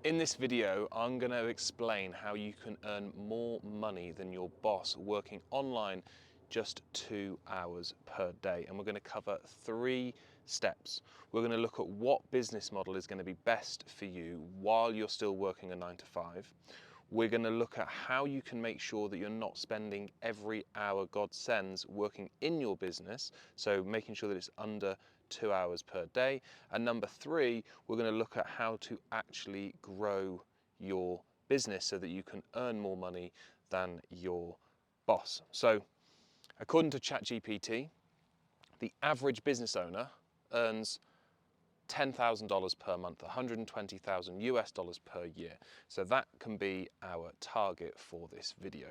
In this video, I'm going to explain how you can earn more money than your boss working online just 2 hours per day. And we're going to cover 3 steps. We're going to look at what business model is going to be best for you while you're still working a 9 to 5. We're going to look at how you can make sure that you're not spending every hour God sends working in your business, so making sure that it's under 2 hours per day. And number 3, we're going to look at how to actually grow your business so that you can earn more money than your boss. So according to ChatGPT, the average business owner earns $10,000 per month, 120,000 US dollars per year. So that can be our target for this video.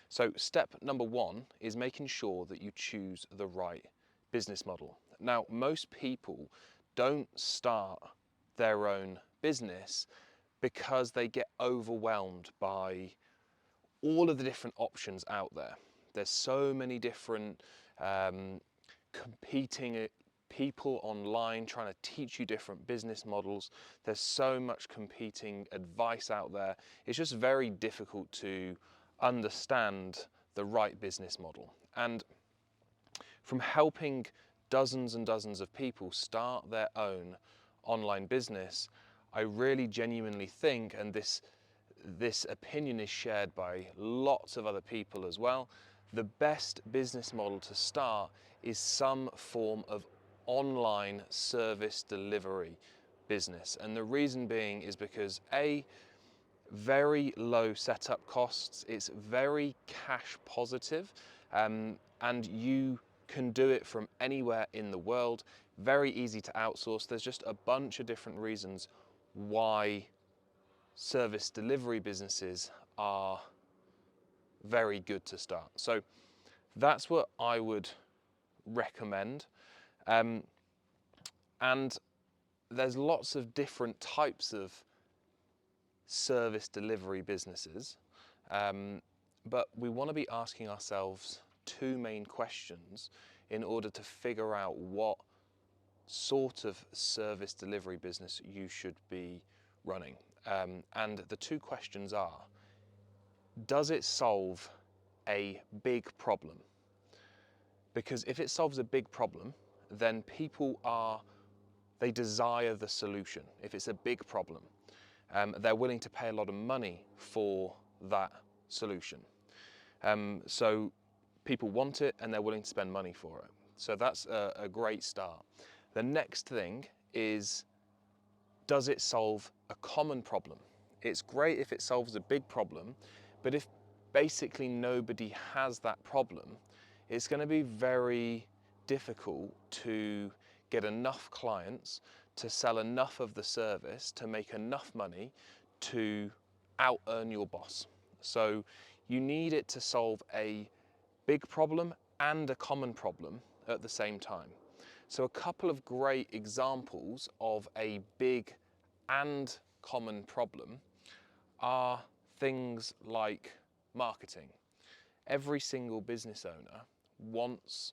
So step number 1 is making sure that you choose the right business model. Now, most people don't start their own business because they get overwhelmed by all of the different options out there. There's so many different competing people online trying to teach you different business models. There's so much competing advice out there. It's just very difficult to understand the right business model. And from helping dozens and dozens of people start their own online business, I really genuinely think, and this opinion is shared by lots of other people as well, the best business model to start is some form of online service delivery business. And the reason being is because very low setup costs, it's very cash positive, and you can do it from anywhere in the world, very easy to outsource. There's just a bunch of different reasons why service delivery businesses are very good to start. So that's what I would recommend. And there's lots of different types of service delivery businesses, but we want to be asking ourselves 2 main questions in order to figure out what sort of service delivery business you should be running. And the 2 questions are, does it solve a big problem? Because if it solves a big problem, then they desire the solution. If it's a big problem, they're willing to pay a lot of money for that solution. So people want it and they're willing to spend money for it. So that's a great start. The next thing is, does it solve a common problem? It's great if it solves a big problem, but if basically nobody has that problem, it's going to be very difficult to get enough clients to sell enough of the service to make enough money to out-earn your boss. So you need it to solve a big problem and a common problem at the same time. So a couple of great examples of a big and common problem are things like marketing. Every single business owner wants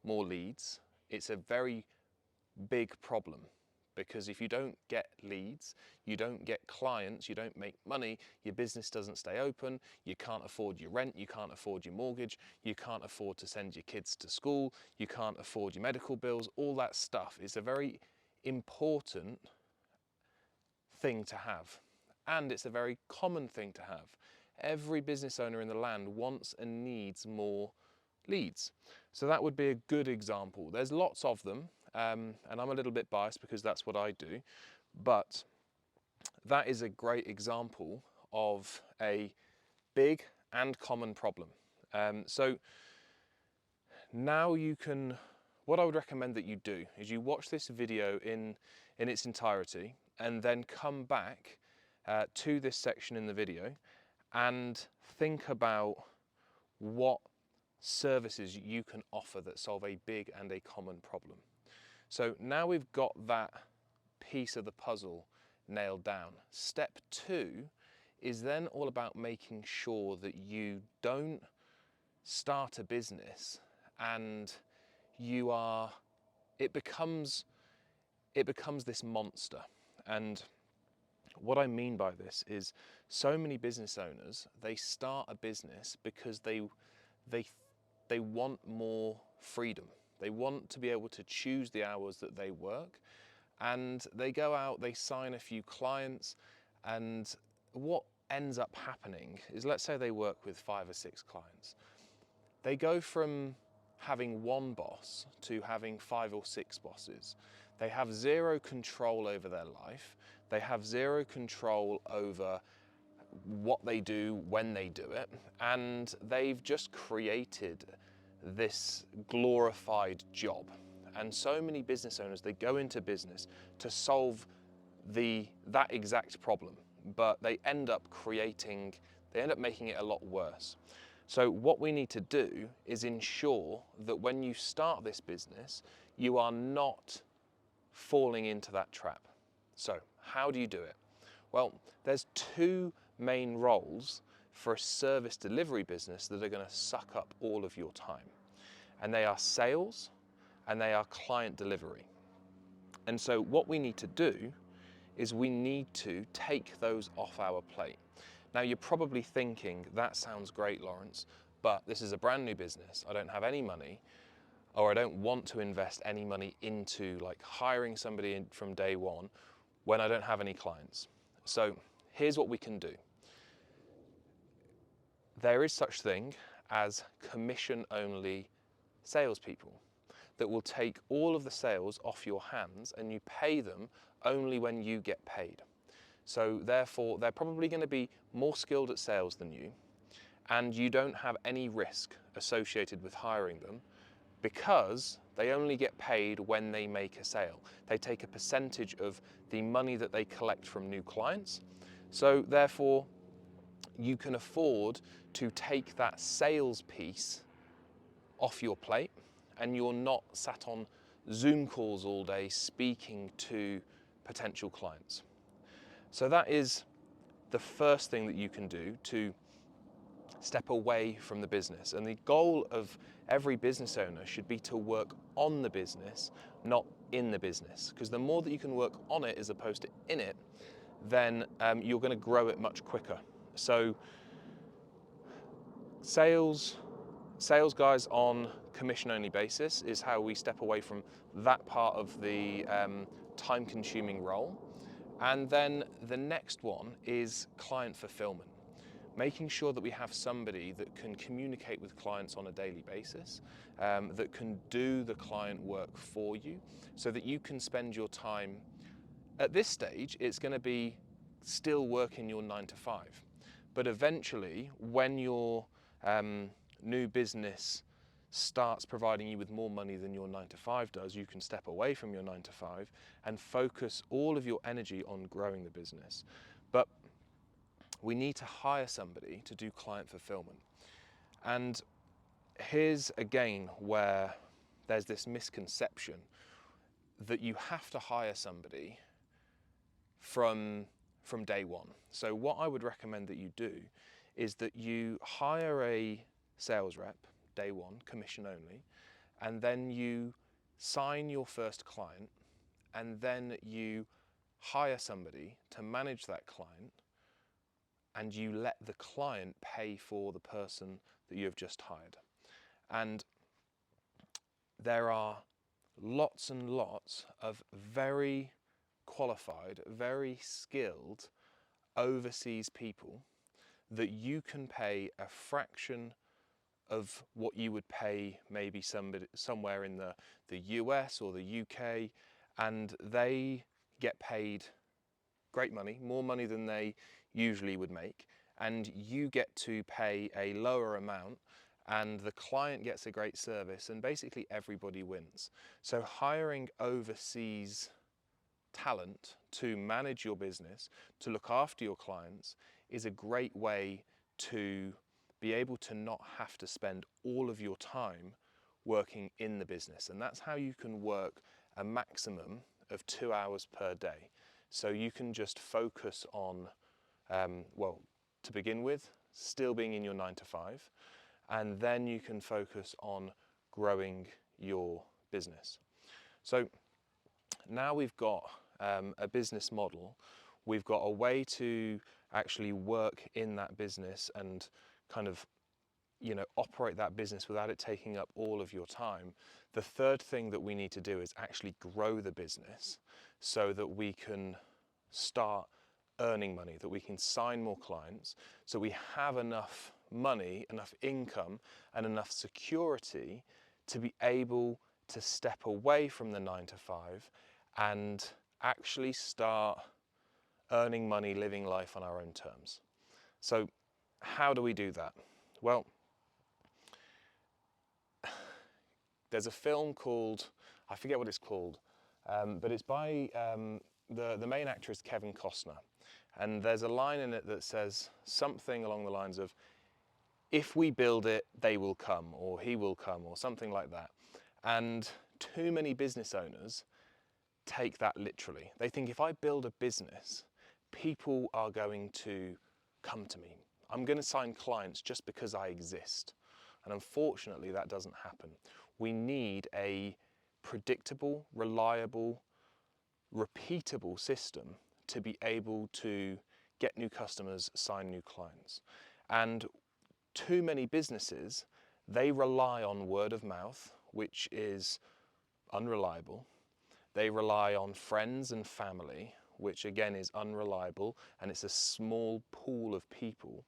more leads. It's a very big problem because if you don't get leads, you don't get clients, you don't make money, your business doesn't stay open, you can't afford your rent, you can't afford your mortgage, you can't afford to send your kids to school, you can't afford your medical bills. All that stuff is a very important thing to have, and it's a very common thing to have. Every business owner in the land wants and needs more leads. So that would be a good example. There's lots of them, and I'm a little bit biased because that's what I do, but that is a great example of a big and common problem. So now what I would recommend that you do is you watch this video in its entirety and then come back to this section in the video and think about what services you can offer that solve a big and a common problem. So now we've got that piece of the puzzle nailed down. Step 2 is then all about making sure that you don't start a business and it becomes this monster. And What I mean by this is so many business owners, they start a business because they they want more freedom. They want to be able to choose the hours that they work, and they go out, they sign a few clients, and what ends up happening is, let's say they work with 5 or 6 clients. They go from having one boss to having 5 or 6 bosses. They have zero control over their life. They have zero control over what they do when they do it, and they've just created this glorified job. And so many business owners, they go into business to solve that exact problem, but they end up making it a lot worse. So what we need to do is ensure that when you start this business, you are not falling into that trap. So how do you do it? Well, there's 2 main roles for a service delivery business that are going to suck up all of your time. And they are sales and they are client delivery. And so what we need to do is we need to take those off our plate. Now you're probably thinking, that sounds great, Lawrence, but this is a brand new business. I don't have any money, or I don't want to invest any money into like hiring somebody from day one when I don't have any clients. So here's what we can do. There is such thing as commission-only salespeople that will take all of the sales off your hands and you pay them only when you get paid. So therefore, they're probably going to be more skilled at sales than you, and you don't have any risk associated with hiring them because they only get paid when they make a sale. They take a percentage of the money that they collect from new clients. So therefore, you can afford to take that sales piece off your plate, and you're not sat on Zoom calls all day speaking to potential clients. So that is the first thing that you can do to step away from the business. And the goal of every business owner should be to work on the business, not in the business. Because the more that you can work on it as opposed to in it, then you're going to grow it much quicker. So sales guys on commission-only basis is how we step away from that part of the time-consuming role. And then the next one is client fulfillment. Making sure that we have somebody that can communicate with clients on a daily basis, that can do the client work for you so that you can spend your time. At this stage, it's going to be still working your 9 to 5. But eventually, when your new business starts providing you with more money than your 9 to 5 does, you can step away from your 9 to 5 and focus all of your energy on growing the business. But we need to hire somebody to do client fulfillment. And here's again where there's this misconception that you have to hire somebody from day one. So what I would recommend that you do is that you hire a sales rep day one, commission only, and then you sign your first client, and then you hire somebody to manage that client, and you let the client pay for the person that you have just hired. And there are lots and lots of very qualified, very skilled overseas people that you can pay a fraction of what you would pay maybe somewhere in the US or the UK, and they get paid great money, more money than they usually would make, and you get to pay a lower amount, and the client gets a great service, and basically everybody wins. So hiring overseas talent to manage your business, to look after your clients, is a great way to be able to not have to spend all of your time working in the business. And that's how you can work a maximum of 2 hours per day. So you can just focus on, well, to begin with, still being in your 9 to 5, and then you can focus on growing your business. So now we've got a business model we've got a way to actually work in that business and kind of, operate that business without it taking up all of your time. The third thing that we need to do is actually grow the business so that we can start earning money, that we can sign more clients, so we have enough money, enough income, and enough security to be able to step away from the 9 to 5 and actually start earning money, living life on our own terms. So how do we do that? Well, there's a film called, I forget what it's called, but it's by, the main actor is Kevin Costner. And there's a line in it that says something along the lines of, if we build it, they will come, or he will come, or something like that. And too many business owners take that literally. They think, if I build a business, people are going to come to me. I'm going to sign clients just because I exist. And unfortunately, that doesn't happen. We need a predictable, reliable, repeatable system to be able to get new customers, sign new clients. And too many businesses, they rely on word of mouth, which is unreliable. They rely on friends and family, which again is unreliable, and it's a small pool of people.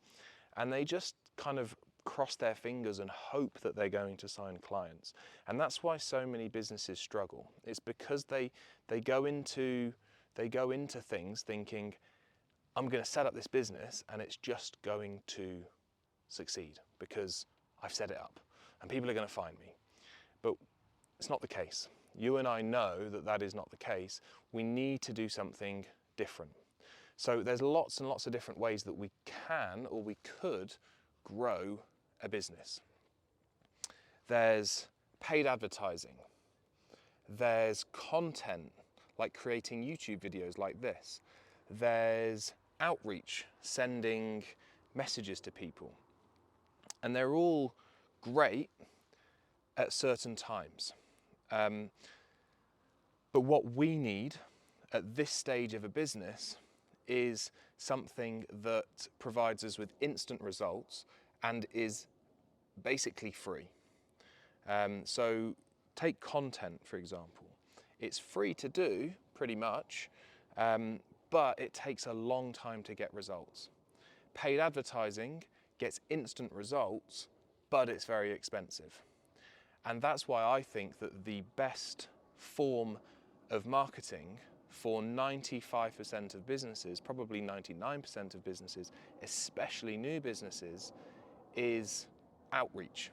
And they just kind of cross their fingers and hope that they're going to sign clients. And that's why so many businesses struggle. It's because they go into things thinking, I'm going to set up this business and it's just going to succeed because I've set it up and people are going to find me. But it's not the case. You and I know that that is not the case. We need to do something different. So there's lots and lots of different ways that we can, or we could, grow a business. There's paid advertising. There's content, like creating YouTube videos like this. There's outreach, sending messages to people. And they're all great at certain times. But what we need at this stage of a business is something that provides us with instant results and is basically free. So take content, for example. It's free to do, pretty much, but it takes a long time to get results. Paid advertising gets instant results, but it's very expensive. And that's why I think that the best form of marketing for 95% of businesses, probably 99% of businesses, especially new businesses, is outreach.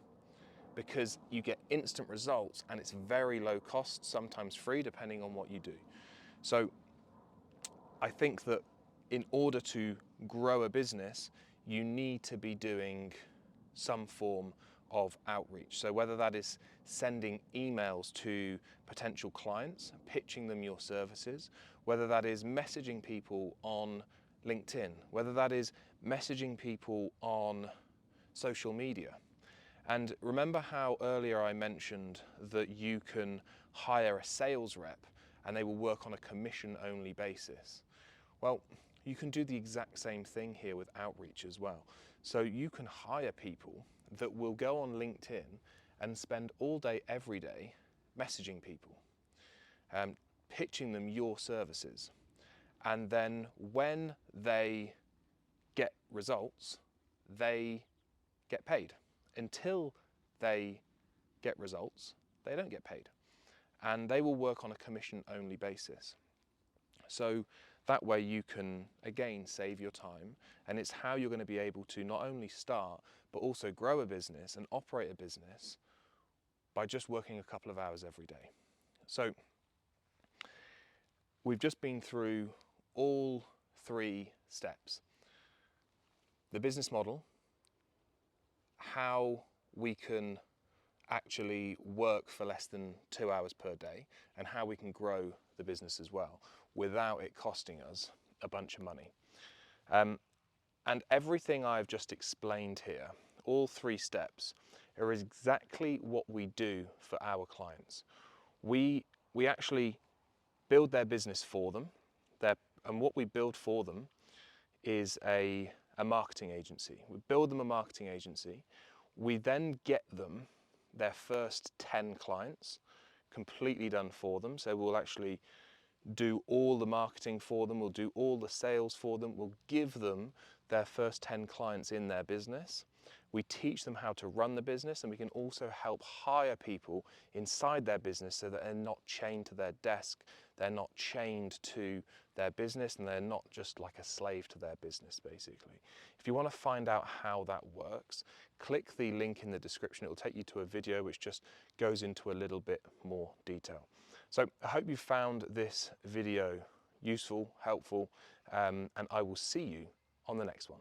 Because you get instant results and it's very low cost, sometimes free, depending on what you do. So I think that in order to grow a business, you need to be doing some form of outreach. So whether that is sending emails to potential clients, pitching them your services, whether that is messaging people on LinkedIn, whether that is messaging people on social media. And remember how earlier I mentioned that you can hire a sales rep and they will work on a commission-only basis? Well, you can do the exact same thing here with outreach as well. So you can hire people that will go on LinkedIn and spend all day, every day, messaging people, pitching them your services. And then when they get results, they get paid. Until they get results, they don't get paid. And they will work on a commission-only basis. So that way you can, again, save your time, and it's how you're going to be able to not only start, but also grow a business and operate a business by just working a couple of hours every day. So we've just been through all 3 steps. The business model, how we can actually work for less than 2 hours per day, and how we can grow the business as well without it costing us a bunch of money. And everything I've just explained here, all 3 steps, are exactly what we do for our clients. We actually build their business for them. And what we build for them is a marketing agency. We build them a marketing agency. We then get them their first 10 clients completely done for them. So we'll actually do all the marketing for them, we'll do all the sales for them, we'll give them their first 10 clients in their business. We teach them how to run the business, and we can also help hire people inside their business so that they're not chained to their desk, they're not chained to their business, and they're not just like a slave to their business, basically. If you want to find out how that works, click the link in the description. It will take you to a video which just goes into a little bit more detail. So I hope you found this video useful, helpful, and I will see you on the next one.